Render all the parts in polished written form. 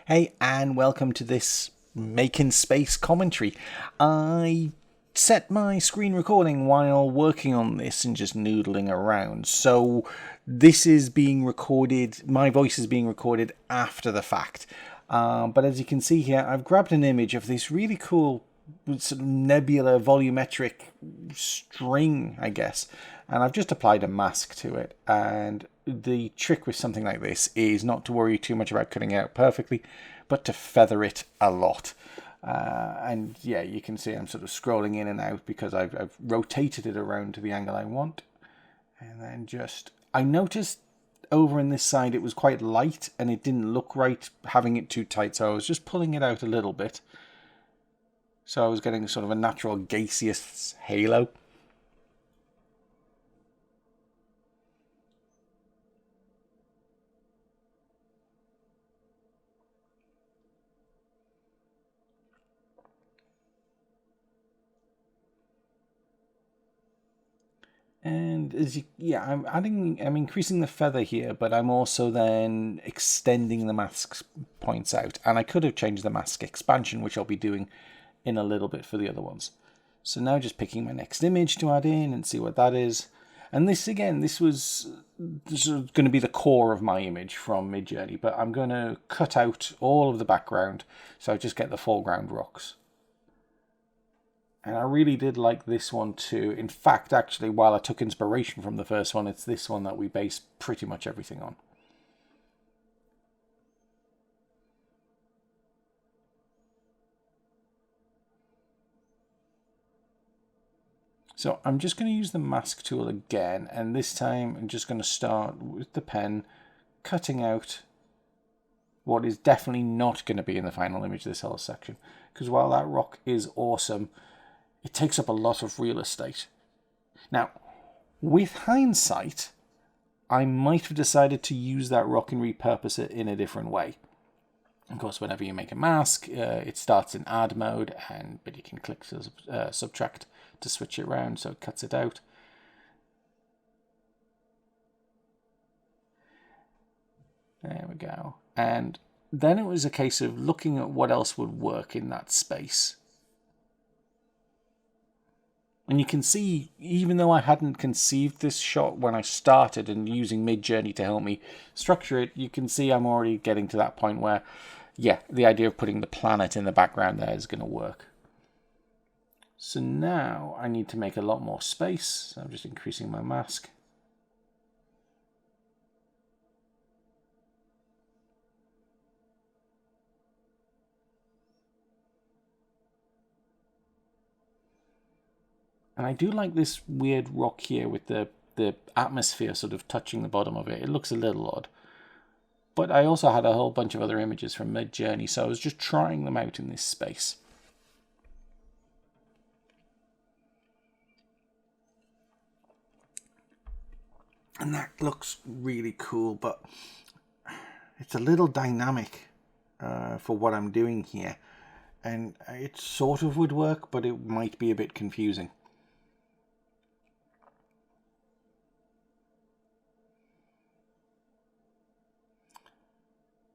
Hey, and welcome to this Making Space commentary. I set my screen recording while working on this and just noodling around. So this is being recorded, my voice is being recorded after the fact. But as you can see here, I've grabbed an image of this really cool sort of nebular volumetric string, I guess. And I've just applied a mask to it. And the trick with something like this is not to worry too much about cutting it out perfectly, but to feather it a lot. And yeah, you can see I'm sort of scrolling in and out because I've rotated it around to the angle I want. And then I noticed over in this side it was quite light and it didn't look right having it too tight. So I was just pulling it out a little bit. So I was getting sort of a natural gaseous halo. And I'm increasing the feather here, but I'm also then extending the mask points out. And I could have changed the mask expansion, which I'll be doing in a little bit for the other ones. So now just picking my next image to add in and see what that is. And this was going to be the core of my image from Midjourney, but I'm going to cut out all of the background, so I just get the foreground rocks. And I really did like this one too. In fact, actually, while I took inspiration from the first one, it's this one that we base pretty much everything on. So I'm just going to use the mask tool again, and this time I'm just going to start with the pen, cutting out what is definitely not going to be in the final image of this whole section. Because while that rock is awesome, it takes up a lot of real estate. Now, with hindsight, I might have decided to use that rock and repurpose it in a different way. Of course, whenever you make a mask, it starts in add mode, but you can click to subtract to switch it around, so it cuts it out. There we go. And then it was a case of looking at what else would work in that space. And you can see, even though I hadn't conceived this shot when I started and using Midjourney to help me structure it, you can see I'm already getting to that point where, yeah, the idea of putting the planet in the background there is going to work. So now I need to make a lot more space. So I'm just increasing my mask. And I do like this weird rock here with the atmosphere sort of touching the bottom of it. It looks a little odd. But I also had a whole bunch of other images from Midjourney, so I was just trying them out in this space. And that looks really cool, but it's a little dynamic for what I'm doing here. And it sort of would work, but it might be a bit confusing.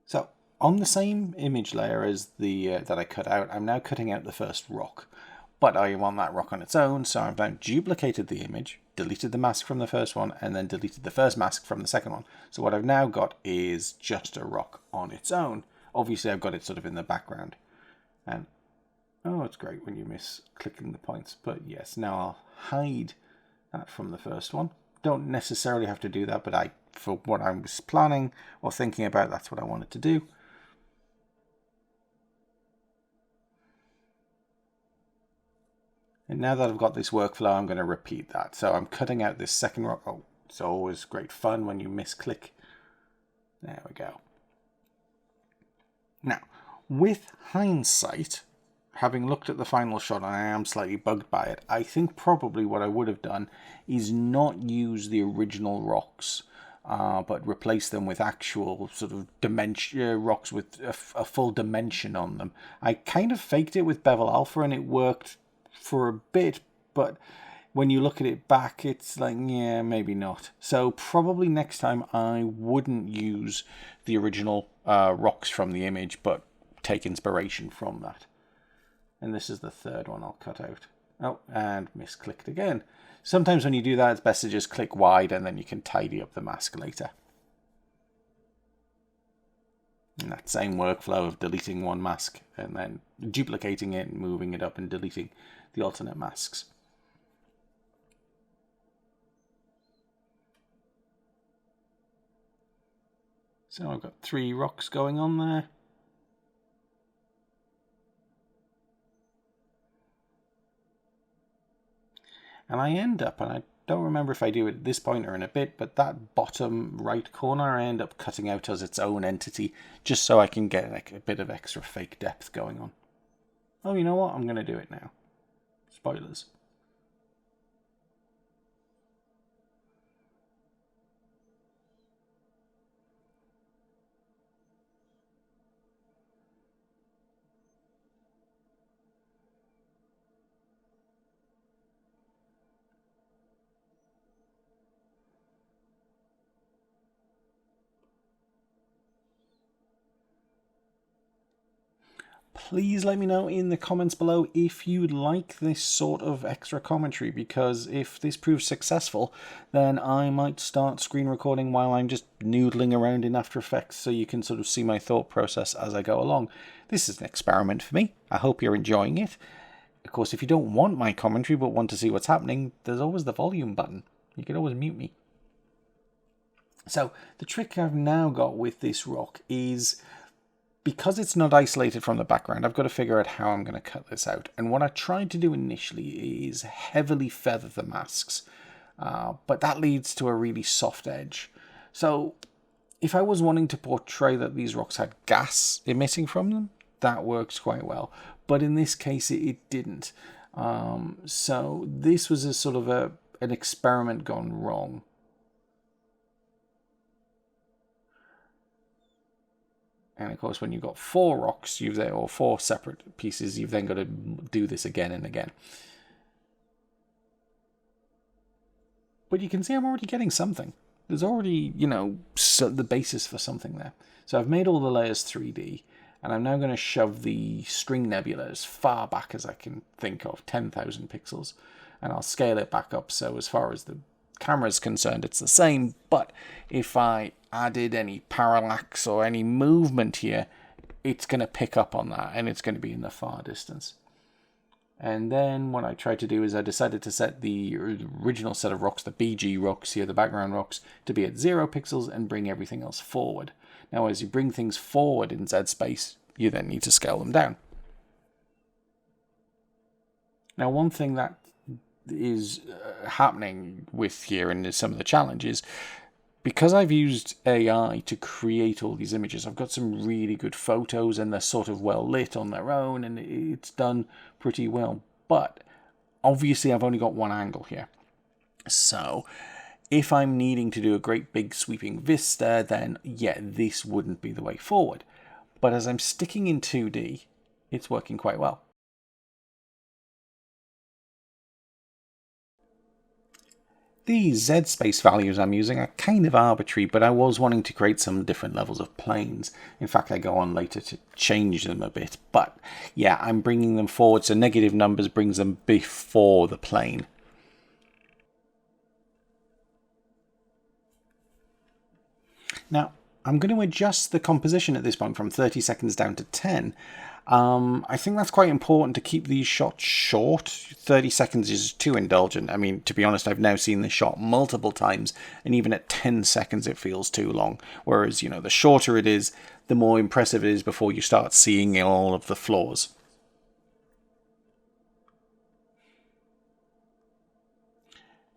So on the same image layer as the that I cut out, I'm now cutting out the first rock. But I want that rock on its own, so I've now duplicated the image, deleted the mask from the first one, and then deleted the first mask from the second one. So what I've now got is just a rock on its own. Obviously, I've got it sort of in the background. And, oh, it's great when you miss clicking the points. But yes, now I'll hide that from the first one. Don't necessarily have to do that, but for what I was planning or thinking about, that's what I wanted to do. And now that I've got this workflow, I'm going to repeat that. So I'm cutting out this second rock. Oh, it's always great fun when you misclick. There we go. Now, with hindsight, having looked at the final shot, and I am slightly bugged by it, I think probably what I would have done is not use the original rocks, but replace them with actual sort of rocks with a full dimension on them. I kind of faked it with Bevel Alpha, and it worked for a bit, but when you look at it back, it's like, yeah, maybe not. So probably next time I wouldn't use the original rocks from the image, but take inspiration from that. And this is the third one I'll cut out. Oh, and misclicked again. Sometimes when you do that, it's best to just click wide and then you can tidy up the mask later. And that same workflow of deleting one mask and then duplicating it and moving it up and deleting the alternate masks. So I've got 3 rocks going on there. And I end up, and I don't remember if I do it at this point or in a bit, but that bottom right corner I end up cutting out as its own entity, just so I can get like a bit of extra fake depth going on. Oh, you know what? I'm going to do it now. Spoilers. Please let me know in the comments below if you'd like this sort of extra commentary, because if this proves successful, then I might start screen recording while I'm just noodling around in After Effects so you can sort of see my thought process as I go along. This is an experiment for me. I hope you're enjoying it. Of course, if you don't want my commentary but want to see what's happening, there's always the volume button. You can always mute me. So the trick I've now got with this rock is, because it's not isolated from the background, I've got to figure out how I'm going to cut this out. And what I tried to do initially is heavily feather the masks, but that leads to a really soft edge. So if I was wanting to portray that these rocks had gas emitting from them, that works quite well. But in this case, it didn't. So this was a sort of an experiment gone wrong. And of course, when you've got 4 rocks, or 4 separate pieces, you've then got to do this again and again. But you can see I'm already getting something. There's already, the basis for something there. So I've made all the layers 3D, and I'm now going to shove the string nebula as far back as I can think of, 10,000 pixels. And I'll scale it back up, so as far as the camera is concerned, it's the same. But if I added any parallax or any movement here, it's going to pick up on that, and it's going to be in the far distance. And then what I tried to do is I decided to set the original set of rocks, the BG rocks here, the background rocks, to be at 0 pixels and bring everything else forward. Now, as you bring things forward in Z space, you then need to scale them down. Now, one thing that is happening with here, and some of the challenges, because I've used AI to create all these images, I've got some really good photos, and they're sort of well lit on their own, and it's done pretty well. But obviously I've only got one angle here. So if I'm needing to do a great big sweeping vista, then yeah, this wouldn't be the way forward. But as I'm sticking in 2D, it's working quite well. These Z space values I'm using are kind of arbitrary, but I was wanting to create some different levels of planes. In fact, I go on later to change them a bit. But yeah, I'm bringing them forward, so negative numbers brings them before the plane. Now, I'm going to adjust the composition at this point from 30 seconds down to 10. I think that's quite important to keep these shots short. 30 seconds is too indulgent. I mean, to be honest, I've now seen this shot multiple times, and even at 10 seconds it feels too long. Whereas, the shorter it is, the more impressive it is before you start seeing all of the flaws.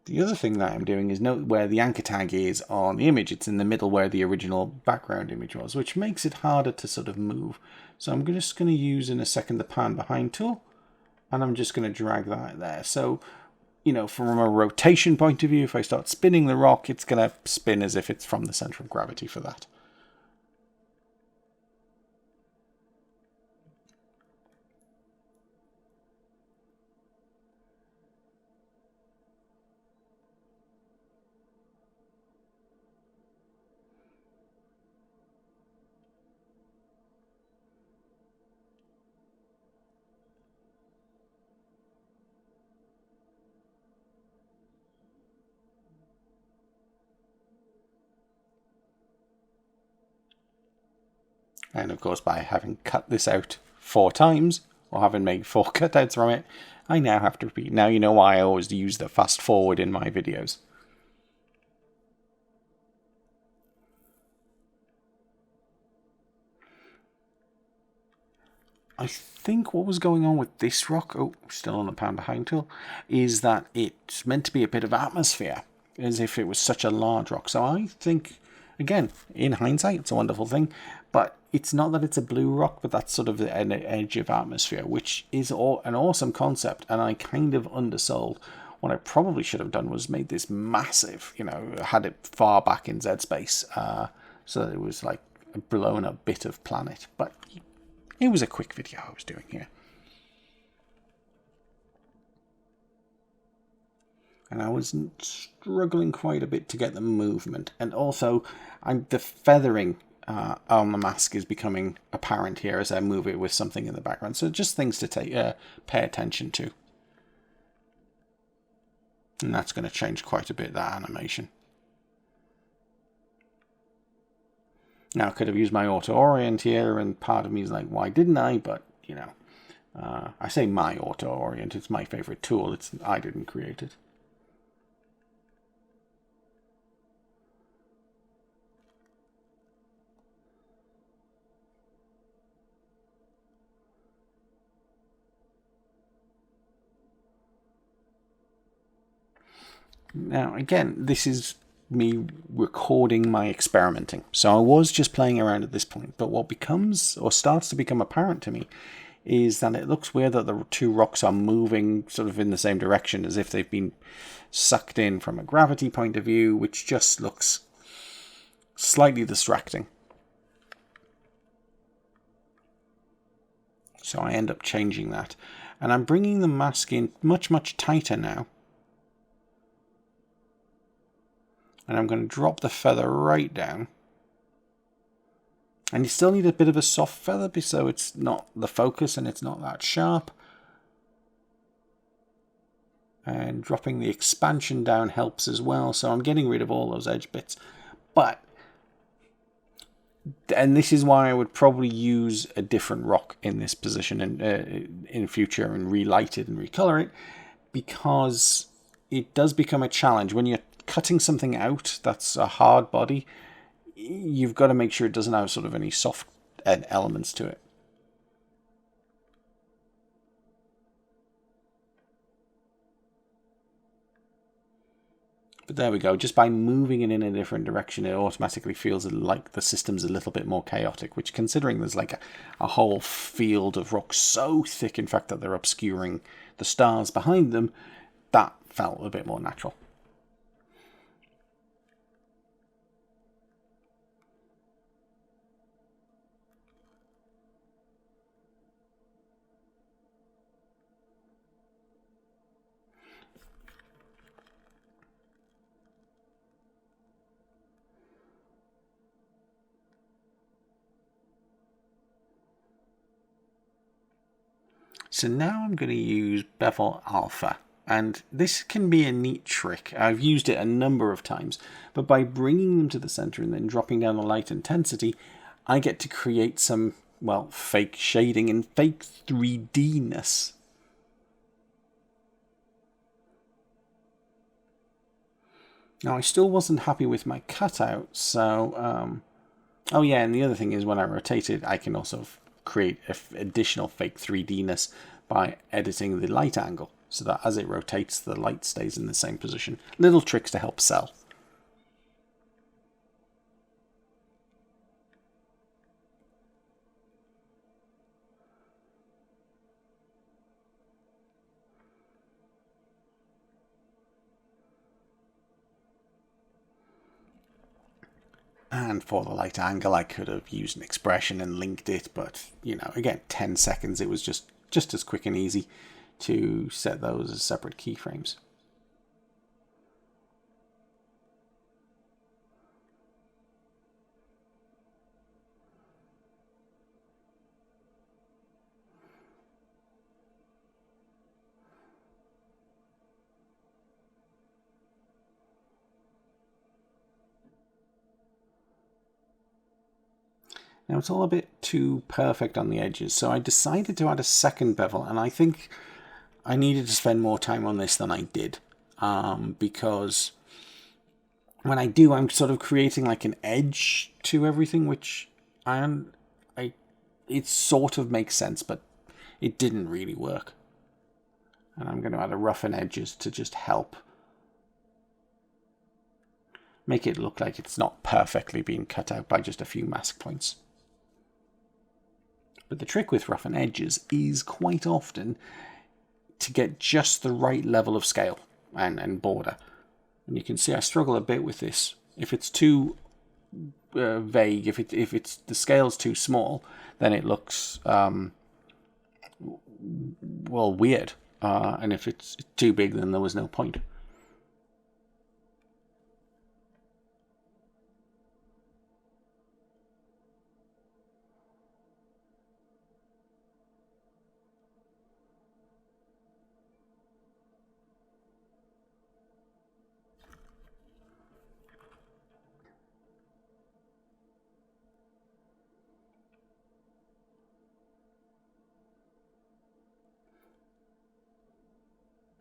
The other thing that I'm doing is note where the anchor tag is on the image. It's in the middle where the original background image was, which makes it harder to sort of move. So I'm just going to use in a second the pan behind tool, and I'm just going to drag that there. So, from a rotation point of view, if I start spinning the rock, it's going to spin as if it's from the center of gravity for that. And of course, by having cut this out 4 times, or having made 4 cutouts from it, I now have to repeat. Now you know why I always use the fast forward in my videos. I think what was going on with this rock, oh, still on the pan behind tool, is that it's meant to be a bit of atmosphere, as if it was such a large rock. So I think, again, in hindsight, it's a wonderful thing, but it's not that it's a blue rock, but that's sort of an edge of atmosphere, which is an awesome concept, and I kind of undersold. What I probably should have done was made this massive, had it far back in Z space, so that it was like a blown up bit of planet, but it was a quick video I was doing here. And I was struggling quite a bit to get the movement. And also, the feathering on the mask is becoming apparent here as I move it with something in the background. So just things to pay attention to. And that's going to change quite a bit, that animation. Now, I could have used my auto-orient here, and part of me is like, why didn't I? But, I say my auto-orient. It's my favorite tool. I didn't create it. Now, again, this is me recording my experimenting. So I was just playing around at this point, but what becomes or starts to become apparent to me is that it looks weird that the 2 rocks are moving sort of in the same direction, as if they've been sucked in from a gravity point of view, which just looks slightly distracting. So I end up changing that, and I'm bringing the mask in much, much tighter now. And I'm going to drop the feather right down. And you still need a bit of a soft feather, so it's not the focus and it's not that sharp. And dropping the expansion down helps as well. So I'm getting rid of all those edge bits. And this is why I would probably use a different rock in this position in future and relight it and recolor it. Because it does become a challenge when you're cutting something out that's a hard body. You've got to make sure it doesn't have sort of any soft elements to it. But there we go. Just by moving it in a different direction, it automatically feels like the system's a little bit more chaotic, which, considering there's like a whole field of rocks so thick, in fact, that they're obscuring the stars behind them, that felt a bit more natural. So now I'm going to use Bevel Alpha, and this can be a neat trick. I've used it a number of times, but by bringing them to the center and then dropping down the light intensity, I get to create some, well, fake shading and fake 3D-ness. Now, I still wasn't happy with my cutout, so, oh yeah, and the other thing is when I rotate it, I can also create additional fake 3D-ness by editing the light angle, so that as it rotates, the light stays in the same position. Little tricks to help sell. And for the light angle, I could have used an expression and linked it, but, again, 10 seconds, it was just as quick and easy to set those as separate keyframes. Now it's all a bit too perfect on the edges, so I decided to add a second bevel, and I think I needed to spend more time on this than I did, because when I do, I'm sort of creating like an edge to everything, which it sort of makes sense, but it didn't really work. And I'm going to add a roughen edges to just help make it look like it's not perfectly being cut out by just a few mask points. But the trick with roughen edges is quite often to get just the right level of scale and border. And you can see I struggle a bit with this. If it's too vague, if it's the scale's too small, then it looks weird. And if it's too big, then there was no point.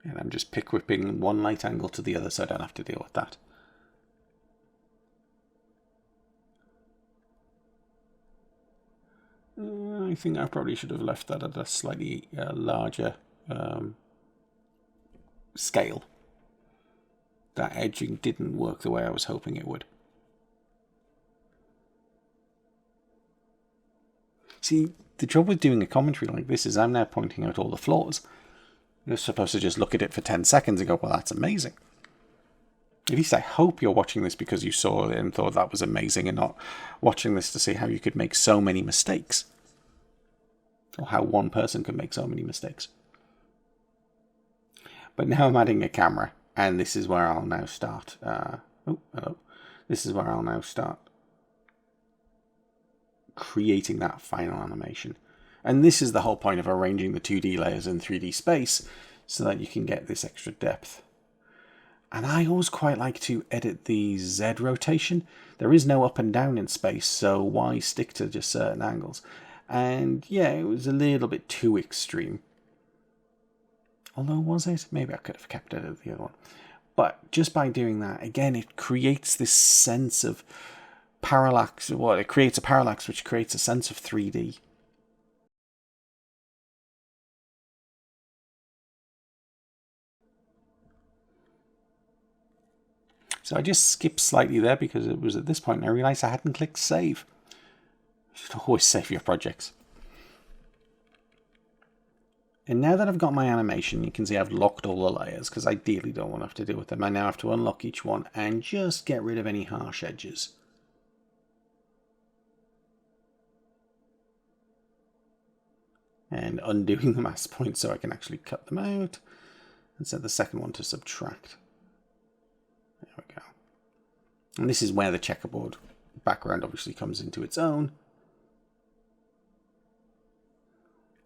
And I'm just pick whipping one light angle to the other so I don't have to deal with that. I think I probably should have left that at a slightly larger scale. That edging didn't work the way I was hoping it would. See, the trouble with doing a commentary like this is I'm now pointing out all the flaws. You're supposed to just look at it for 10 seconds and go, well, that's amazing. At least I hope you're watching this because you saw it and thought that was amazing, and not watching this to see how you could make so many mistakes. Or how one person could make so many mistakes. But now I'm adding a camera, and this is where I'll now start. This is where I'll now start creating that final animation. And this is the whole point of arranging the 2D layers in 3D space, so that you can get this extra depth. And I always quite like to edit the Z rotation. There is no up and down in space, so why stick to just certain angles? And yeah, it was a little bit too extreme. Although, was it? Maybe I could have kept it at the other one. But just by doing that, again, it creates this sense of parallax. Well, it creates a parallax, which creates a sense of 3D. So I just skipped slightly there because it was at this point I realized I hadn't clicked save. You should always save your projects. And now that I've got my animation, you can see I've locked all the layers because I ideally don't want to have to deal with them. I now have to unlock each one and just get rid of any harsh edges. And undoing the mask points so I can actually cut them out and set the second one to subtract. There we go. And this is where the checkerboard background obviously comes into its own.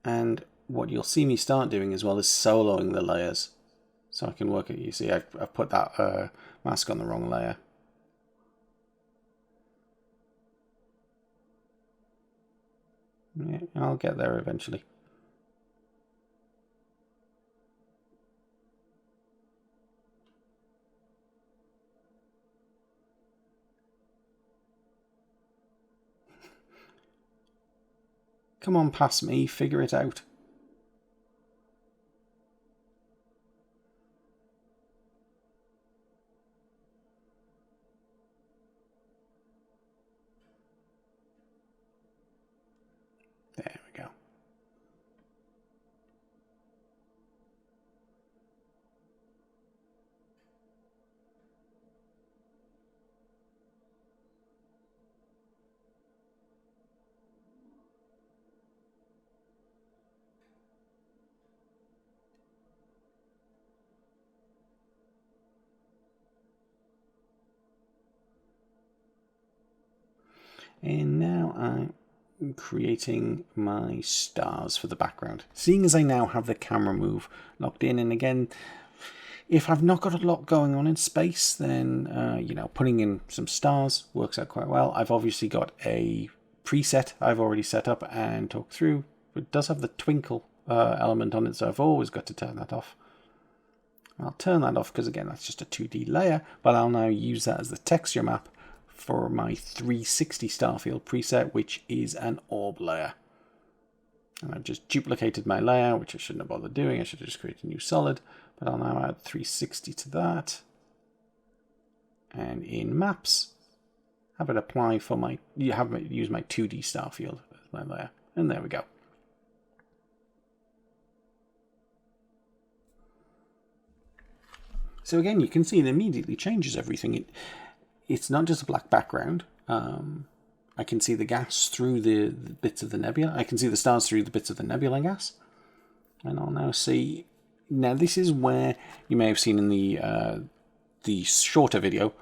And what you'll see me start doing as well is soloing the layers. So I can work it. You see I've put that mask on the wrong layer. Yeah, I'll get there eventually. Come on, past me, figure it out. There we go. And now I'm creating my stars for the background. Seeing as I now have the camera move locked in, and again, if I've not got a lot going on in space, then, putting in some stars works out quite well. I've obviously got a preset I've already set up and talked through. It does have the twinkle element on it, so I've always got to turn that off. I'll turn that off because, again, that's just a 2D layer, but I'll now use that as the texture map for my 360 Starfield preset, which is an orb layer. And I've just duplicated my layer, which I shouldn't have bothered doing. I should have just created a new solid, but I'll now add 360 to that. And in maps, have it apply for my, use my 2D Starfield as my layer. And there we go. So again, you can see it immediately changes everything. It's not just a black background. I can see the gas through the bits of the nebula. I can see the stars through the bits of the nebula gas. And I'll now see... Now this is where you may have seen in the shorter video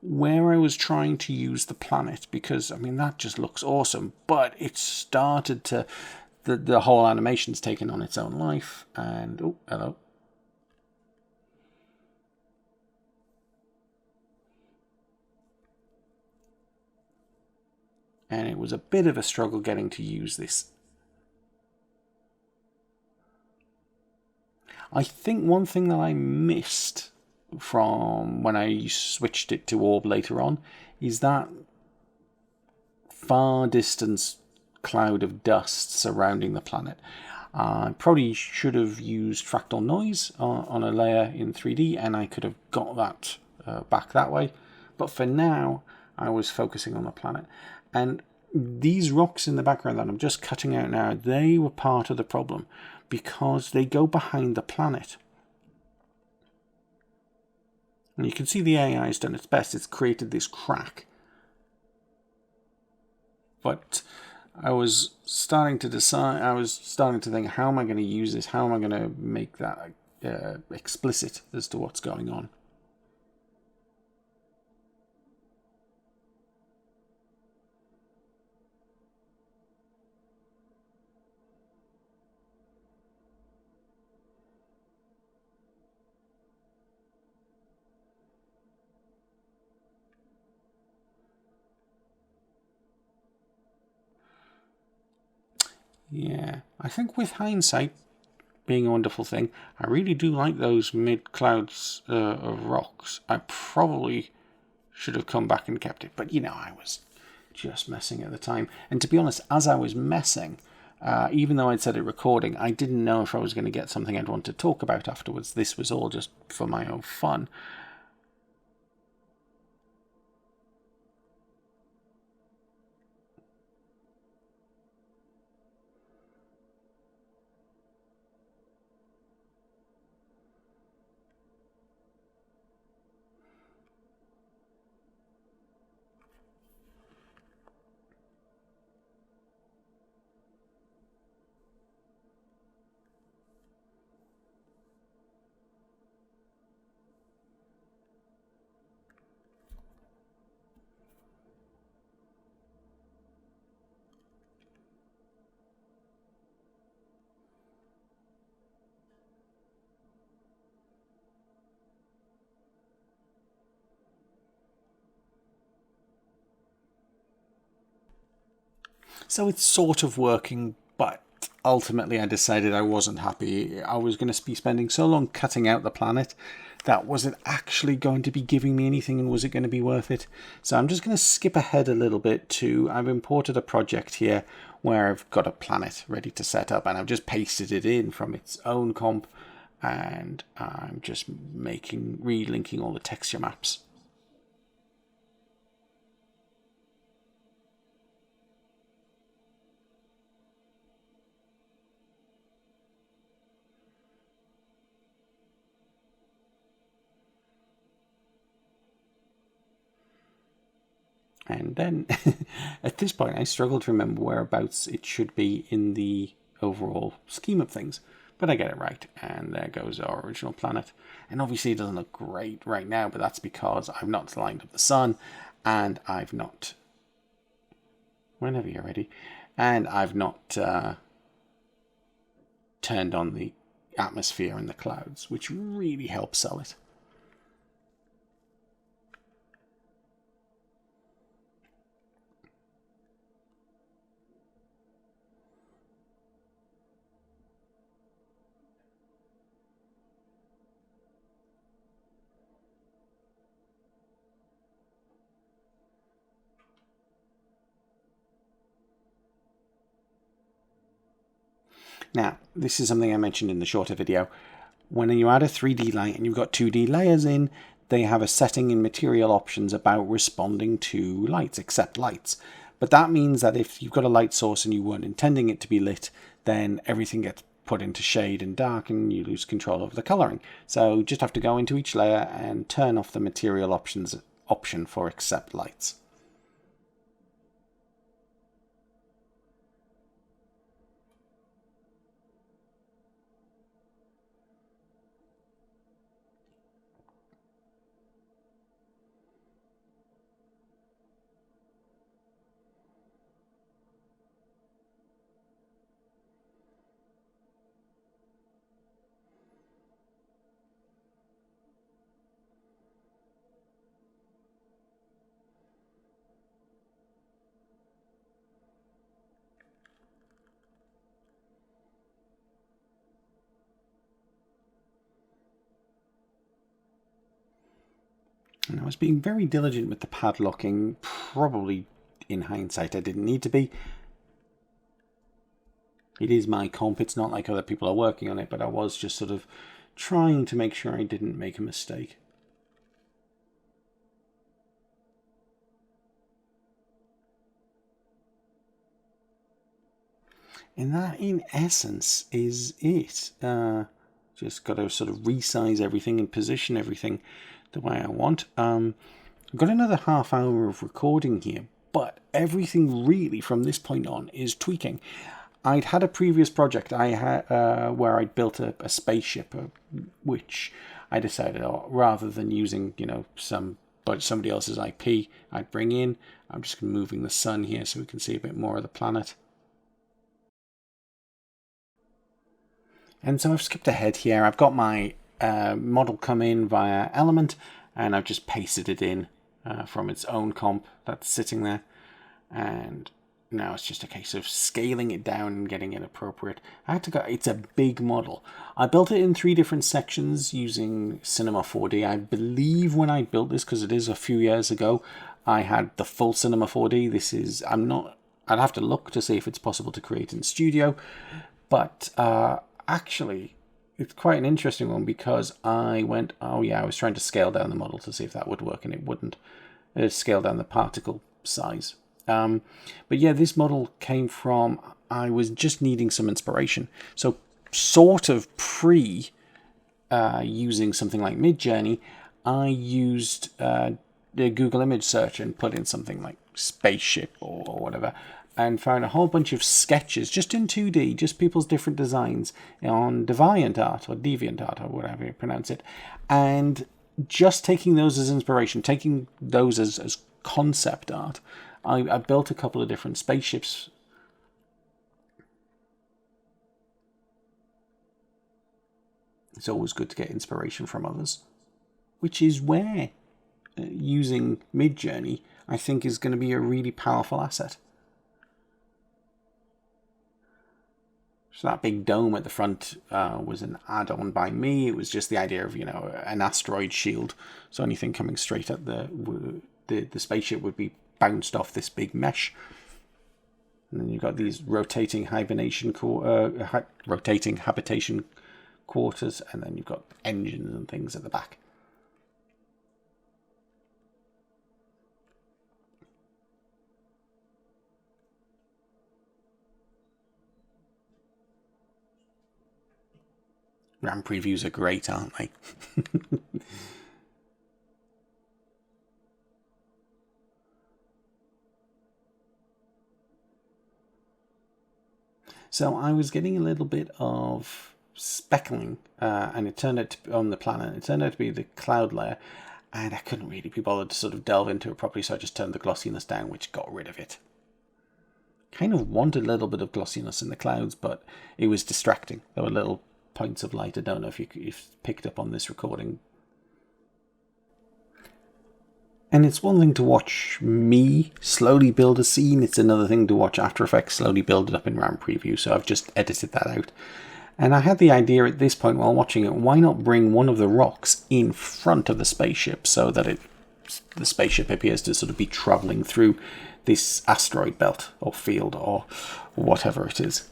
where I was trying to use the planet, because, I mean, that just looks awesome. But it started to... The whole animation's taken on its own life. And... Oh, hello. And it was a bit of a struggle getting to use this. I think one thing that I missed from when I switched it to orb later on is that far distance cloud of dust surrounding the planet. I probably should have used fractal noise on a layer in 3D, and I could have got that back that way. But for now, I was focusing on the planet. And these rocks in the background that I'm just cutting out now, they were part of the problem because they go behind the planet. And you can see the AI has done its best. It's created this crack. But I was starting to think, how am I going to use this? How am I going to make that explicit as to what's going on? Yeah, I think with hindsight being a wonderful thing, I really do like those mid-clouds of rocks. I probably should have come back and kept it, but you know, I was just messing at the time. And to be honest, as I was messing, even though I'd said it recording, I didn't know if I was going to get something I'd want to talk about afterwards. This was all just for my own fun. So it's sort of working, but ultimately I decided I wasn't happy. I was going to be spending so long cutting out the planet that was it actually going to be giving me anything, and was it going to be worth it? So I'm just going to skip ahead a little bit to, I've imported a project here where I've got a planet ready to set up, and I've just pasted it in from its own comp, and I'm just relinking all the texture maps. And then at this point, I struggle to remember whereabouts it should be in the overall scheme of things. But I get it right. And there goes our original planet. And obviously it doesn't look great right now, but that's because I've not lined up the sun, and I've not... Whenever you're ready. And I've not turned on the atmosphere and the clouds, which really helps sell it. Now, this is something I mentioned in the shorter video. When you add a 3D light and you've got 2D layers in, they have a setting in material options about responding to lights, except lights. But that means that if you've got a light source and you weren't intending it to be lit, then everything gets put into shade and dark and you lose control over the coloring. So just have to go into each layer and turn off the material options option for accept lights. And I was being very diligent with the padlocking. Probably in hindsight I didn't need to be. It is my comp, it's not like other people are working on it, but I was just sort of trying to make sure I didn't make a mistake. And that, in essence, is it. Just got to sort of resize everything and position everything the way I want. I've got another half hour of recording here, but everything really from this point on is tweaking. I'd had a previous project I had where I'd built a spaceship, which I decided, rather than using somebody else's IP, I'd bring in. I'm just moving the sun here so we can see a bit more of the planet. And so I've skipped ahead here. I've got my model come in via element, and I've just pasted it in from its own comp that's sitting there. And now it's just a case of scaling it down and getting it appropriate. It's a big model. I built it in 3 different sections using Cinema 4D. I believe when I built this, because it is a few years ago, I had the full Cinema 4D. I'd have to look to see if it's possible to create in Studio. But actually, it's quite an interesting one because I was trying to scale down the model to see if that would work, and it wouldn't. Scale down the particle size. But yeah, this model came from, I was just needing some inspiration. So sort of using something like Midjourney, I used the Google image search and put in something like spaceship or whatever, and found a whole bunch of sketches just in 2D, just people's different designs on DeviantArt or DeviantArt or whatever you pronounce it, and just taking those as inspiration, taking those as concept art. I built a couple of different spaceships. It's always good to get inspiration from others, which is where using Midjourney, I think, is going to be a really powerful asset. So that big dome at the front was an add-on by me. It was just the idea of, an asteroid shield. So anything coming straight at the spaceship would be bounced off this big mesh. And then you've got these rotating habitation quarters, and then you've got engines and things at the back. RAM previews are great, aren't they? So I was getting a little bit of speckling, and it turned out to be on the planet. It turned out to be the cloud layer, and I couldn't really be bothered to sort of delve into it properly, so I just turned the glossiness down, which got rid of it. Kind of wanted a little bit of glossiness in the clouds, but it was distracting. There were little points of light. I don't know if you've picked up on this recording. And it's one thing to watch me slowly build a scene. It's another thing to watch After Effects slowly build it up in RAM Preview. So I've just edited that out. And I had the idea at this point while watching it, why not bring one of the rocks in front of the spaceship so that the spaceship appears to sort of be traveling through this asteroid belt or field or whatever it is.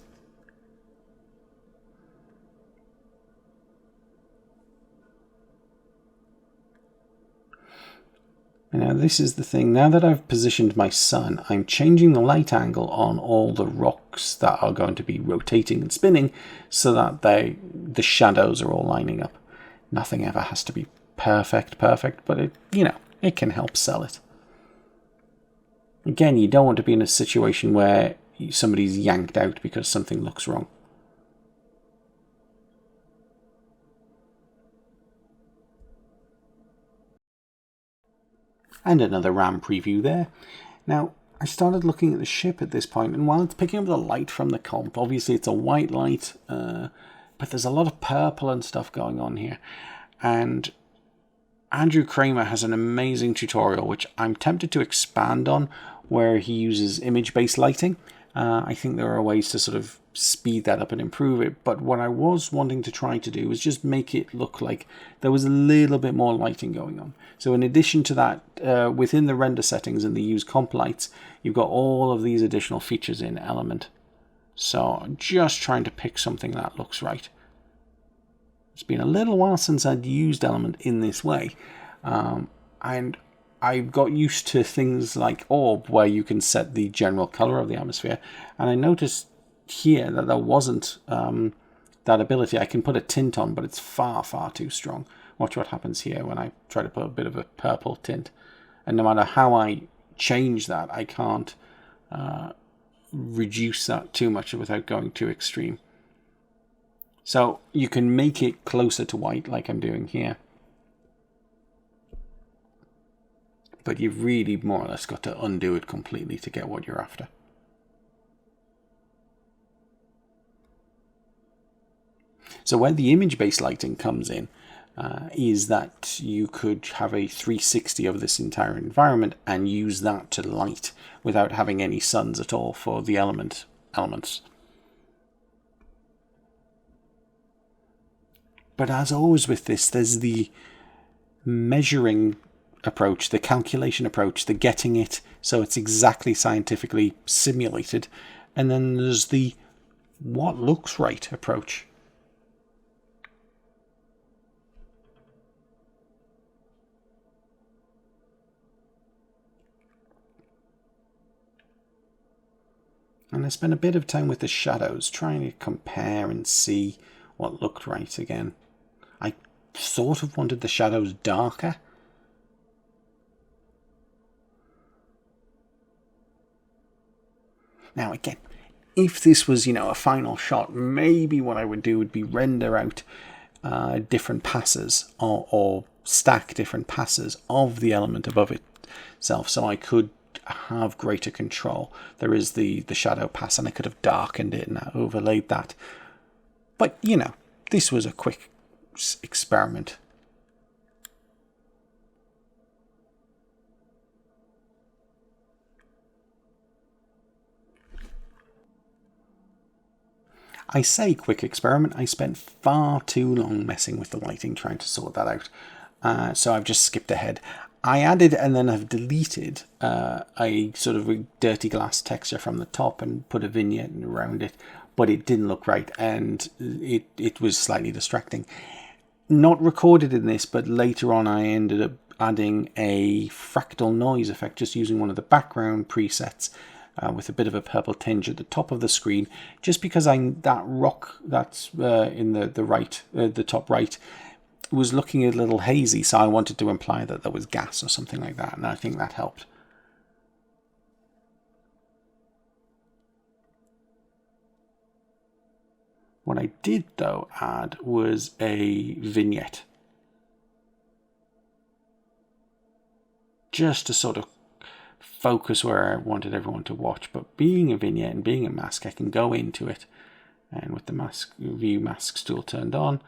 Now this is the thing, now that I've positioned my sun, I'm changing the light angle on all the rocks that are going to be rotating and spinning so that the shadows are all lining up. Nothing ever has to be perfect, but it, it can help sell it. Again, you don't want to be in a situation where somebody's yanked out because something looks wrong. And another RAM preview there. Now, I started looking at the ship at this point, and while it's picking up the light from the comp, obviously it's a white light, but there's a lot of purple and stuff going on here. And Andrew Kramer has an amazing tutorial, which I'm tempted to expand on, where he uses image-based lighting. I think there are ways to sort of speed that up and improve it, but what I was wanting to try to do was just make it look like there was a little bit more lighting going on. So in addition to that, within the render settings and the use comp lights, you've got all of these additional features in Element. So I'm just trying to pick something that looks right. It's been a little while since I'd used Element in this way, and I got used to things like Orb, where you can set the general color of the atmosphere, and I noticed here that there wasn't that ability. I can put a tint on, but it's far too strong. Watch what happens here when I try to put a bit of a purple tint, and no matter how I change that, I can't reduce that too much without going too extreme. So you can make it closer to white like I'm doing here, but you've really more or less got to undo it completely to get what you're after. So where the image-based lighting comes in is that you could have a 360 of this entire environment and use that to light without having any suns at all for the elements. But as always with this, there's the measuring approach, the calculation approach, the getting it so it's exactly scientifically simulated, and then there's the what looks right approach. And I spent a bit of time with the shadows trying to compare and see what looked right again. I sort of wanted the shadows darker. Now again, if this was, a final shot, maybe what I would do would be render out different passes or stack different passes of the element above itself, so I could have greater control. There is the shadow pass, and I could have darkened it and overlaid that. But, this was a quick experiment. I say quick experiment, I spent far too long messing with the lighting trying to sort that out. So I've just skipped ahead. I added and then have deleted a sort of a dirty glass texture from the top and put a vignette around it, but it didn't look right and it was slightly distracting. Not recorded in this, but later on I ended up adding a fractal noise effect, just using one of the background presets with a bit of a purple tinge at the top of the screen, just because that rock that's in the top right was looking a little hazy, so I wanted to imply that there was gas or something like that, and I think that helped. What I did though add was a vignette, just to sort of focus where I wanted everyone to watch. But being a vignette and being a mask, I can go into it, and with the mask view masks tool turned on,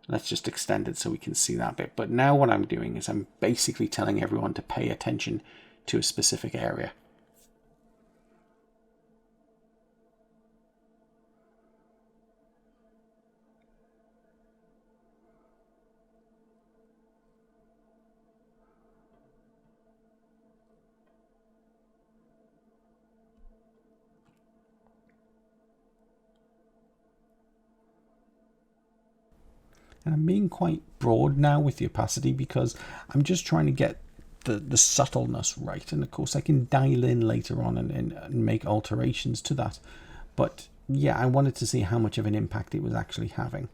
let's just extend it so we can see that bit. But now what I'm doing is I'm basically telling everyone to pay attention to a specific area. And I'm being quite broad now with the opacity because I'm just trying to get the subtleness right. And of course I can dial in later on and make alterations to that. But yeah, I wanted to see how much of an impact it was actually having.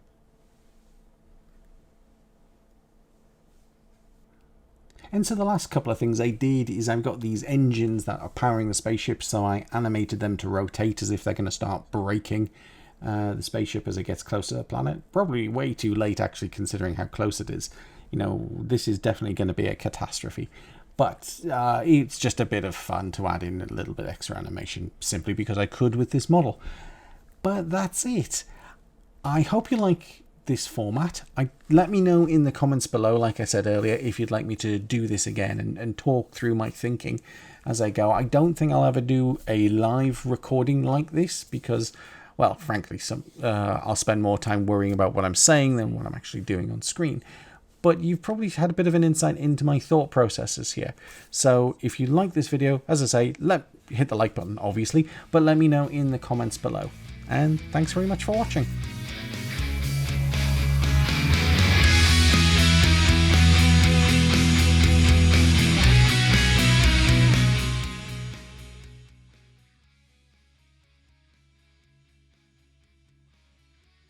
And so the last couple of things I did is I've got these engines that are powering the spaceship, so I animated them to rotate as if they're going to start braking the spaceship as it gets closer to the planet. Probably way too late, actually, considering how close it is. You know, this is definitely going to be a catastrophe. But it's just a bit of fun to add in a little bit extra animation, simply because I could with this model. But that's it. I hope you like this format. Let me know in the comments below, like I said earlier, if you'd like me to do this again and talk through my thinking as I go. I don't think I'll ever do a live recording like this because, well, frankly, I'll spend more time worrying about what I'm saying than what I'm actually doing on screen. But you've probably had a bit of an insight into my thought processes here. So if you like this video, as I say, hit the like button, obviously, but let me know in the comments below. And thanks very much for watching.